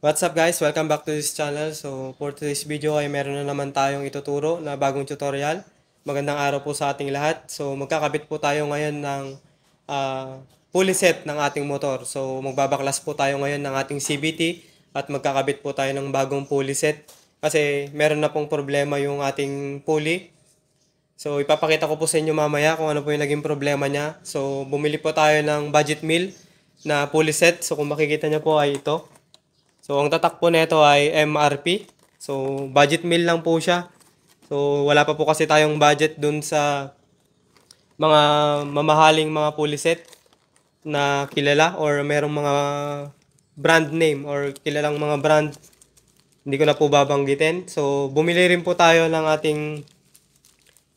What's up guys? Welcome back to this channel. So for today's video ay meron na naman tayong ituturo na bagong tutorial. Magandang araw po sa ating lahat. So magkakabit po tayo ngayon ng pulley set ng ating motor. So magbabaklas po tayo ngayon ng ating CVT at magkakabit po tayo ng bagong pulley set. Kasi meron na pong problema yung ating pulley. So ipapakita ko po sa inyo mamaya kung ano po yung naging problema niya. So bumili po tayo ng budget meal na pulley set. So kung makikita niyo po ay ito. So, ang tatak po nito ay MRP. So, budget meal lang po siya. So, wala pa po kasi tayong budget dun sa mga mamahaling mga puliset na kilala or merong mga brand name or kilalang mga brand. Hindi ko na po babanggitin. So, bumili rin po tayo ng ating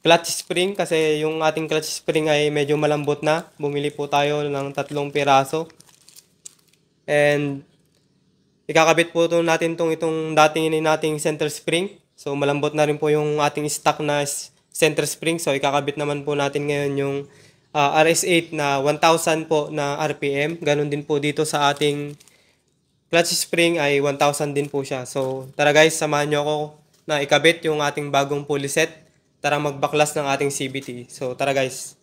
clutch spring kasi yung ating clutch spring ay medyo malambot na. Bumili po tayo ng 3 piraso. And ikakabit po natin itong dating nating center spring. So malambot na rin po yung ating stock na center spring. So ikakabit naman po natin ngayon yung RS8 na 1000 po na RPM. Ganon din po dito sa ating clutch spring ay 1000 din po siya. So tara guys, samahan nyo ako na ikabit yung ating bagong pulley set. Tara magbaklas ng ating CVT. So tara guys.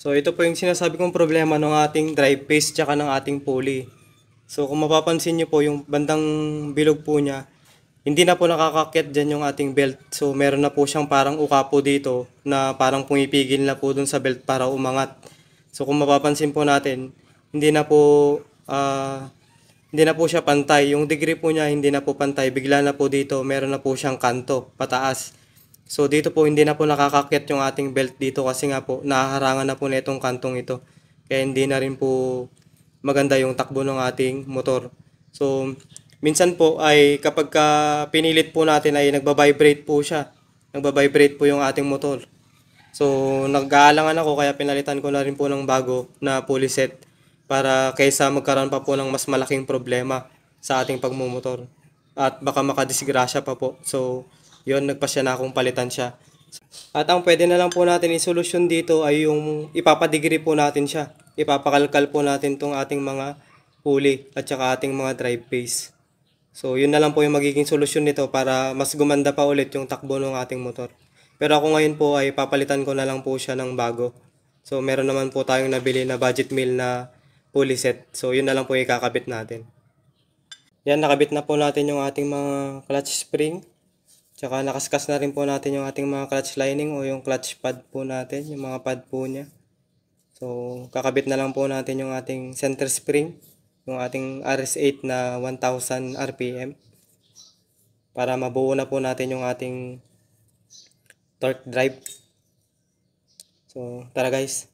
So ito po yung sinasabi kong problema ng ating drive phase tsaka ng ating pulley. So kung mapapansin nyo po yung bandang bilog po niya, hindi na po nakakakyat dyan yung ating belt. So meron na po siyang parang uka po dito na parang pumipigil na po dun sa belt para umangat. So kung mapapansin po natin, hindi na po ah, hindi na po siya pantay. Yung degree po niya hindi na po pantay. Bigla na po dito, meron na po siyang kanto, pataas. So dito po hindi na po nakakakyat yung ating belt dito kasi nga po nahaharangan na po na itong kantong ito. Kaya hindi na rin po maganda yung takbo ng ating motor. So minsan po ay kapag pinilit po natin ay nagba-vibrate po siya. Nagba-vibrate po yung ating motor. So nag-aalangan ako kaya pinalitan ko na rin po ng bago na pulley set para kaysa magkaroon pa po ng mas malaking problema sa ating pagmumotor. At baka makadisgrasya pa po. So yun, nagpasya na akong palitan siya. At ang pwede na lang po natin isolusyon dito ay yung ipapadegree po natin siya. Ipapakalkal po natin tong ating mga pulley at saka ating mga drive phase. So yun na lang po yung magiging solusyon nito para mas gumanda pa ulit yung takbo ng ating motor. Pero ako ngayon po ay papalitan ko na lang po siya ng bago. So meron naman po tayong nabili na budget meal na pulley set. So yun na lang po yung ikakabit natin. Yan, nakabit na po natin yung ating mga clutch spring. Tsaka nakaskas na rin po natin yung ating mga clutch lining o yung clutch pad po natin, yung mga pad po niya. So, kakabit na lang po natin yung ating center spring, yung ating RS8 na 1000 RPM para mabuo na po natin yung ating torque drive. So, tara guys.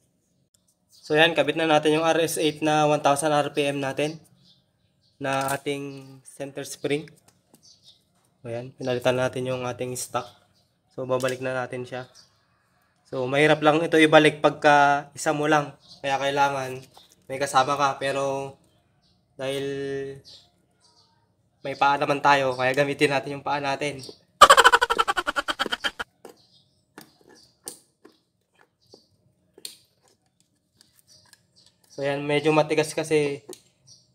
So yan, kabit na natin yung RS8 na 1000 RPM natin na ating center spring. So yan, pinalitan natin yung ating stock. So babalik na natin siya. So mahirap lang ito ibalik pagka isa mo lang. Kaya kailangan may kasama ka. Pero dahil may paa naman tayo, kaya gamitin natin yung paa natin. So yan, medyo matigas kasi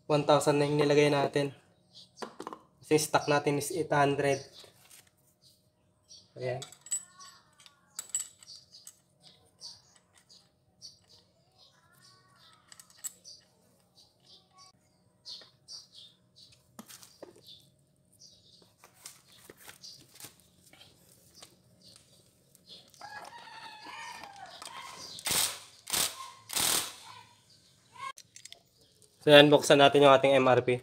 1000 na yung nilagay natin. Kasi stock natin is 800. Ayan. So yan, buksan natin yung ating MRP.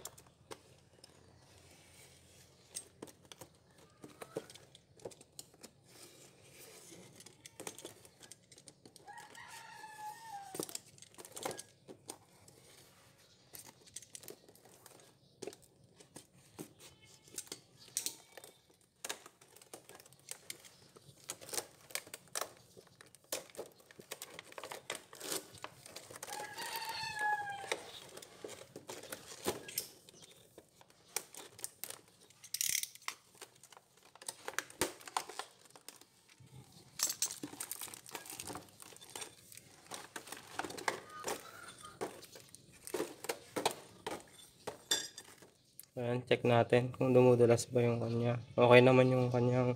Ayan, check natin kung dumudulas ba yung kanya. Okay naman yung kanyang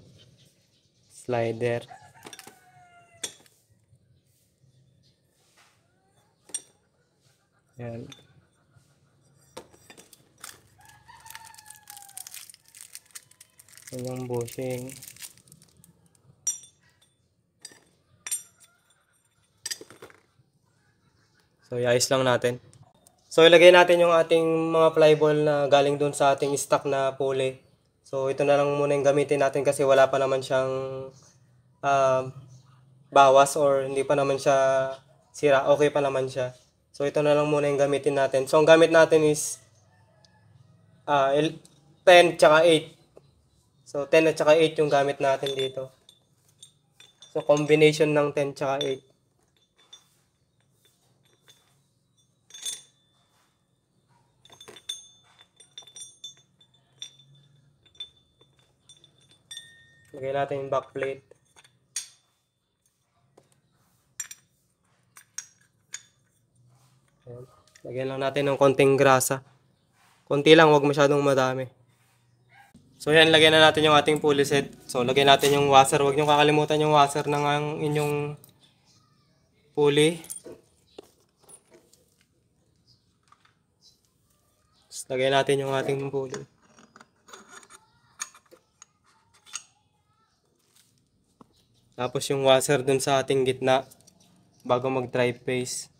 slider. Ayan. Yung bushing. So, iayos lang natin. So, ilagay natin yung ating mga flyball na galing dun sa ating stock na pulley. So, ito na lang muna yung gamitin natin kasi wala pa naman siyang bawas or hindi pa naman siya sira. Okay pa naman siya. So, ito na lang muna yung gamitin natin. So, ang gamit natin is 10 tsaka 8. So, 10 at tsaka 8 yung gamit natin dito. So, combination ng 10 tsaka 8. Lagay natin yung backplate. Ayan. Lagyan lang natin ng konting grasa. Konti lang, huwag masyadong madami. So yan, lagyan na natin yung ating pulley set. So lagyan natin yung washer. Huwag nyo kakalimutan yung washer ng ang inyong pulley. Tapos lagyan natin yung ating pulley. Tapos yung washer dun sa ating gitna bago mag-drive phase.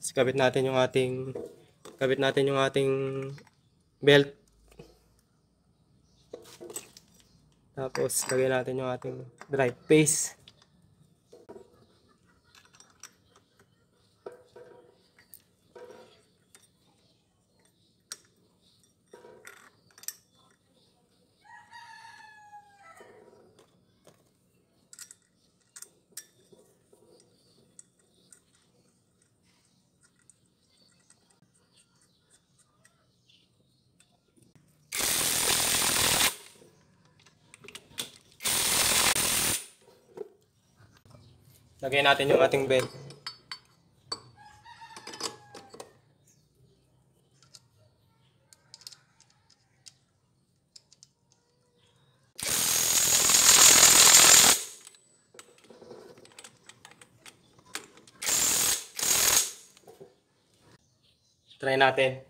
Tapos kabit natin yung ating belt. Tapos lagyan natin yung ating drive phase. Lagyan natin yung ating belt. Try natin.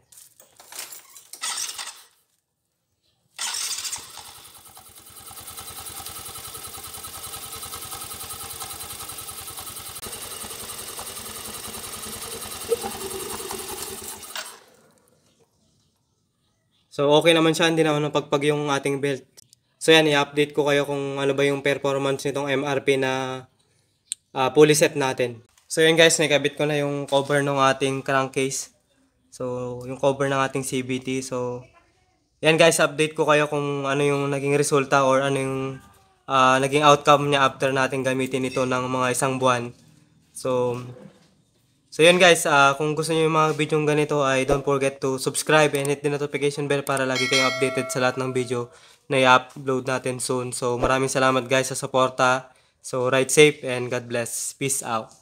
So, okay naman siya. Hindi naman napagpag yung ating belt. So, yan. I-update ko kayo kung ano ba yung performance nitong MRP na pulley set natin. So, yan guys. Nakabit ko na yung cover ng ating crankcase. So, yung cover ng ating CVT. So, yan guys. Update ko kayo kung ano yung naging resulta or ano yung naging outcome niya after natin gamitin ito ng mga isang buwan. So yun guys, kung gusto niyo yung mga video ganito ay don't forget to subscribe and hit the notification bell para lagi kayong updated sa lahat ng video na i-upload natin soon. So maraming salamat guys sa suporta. So ride safe and God bless. Peace out.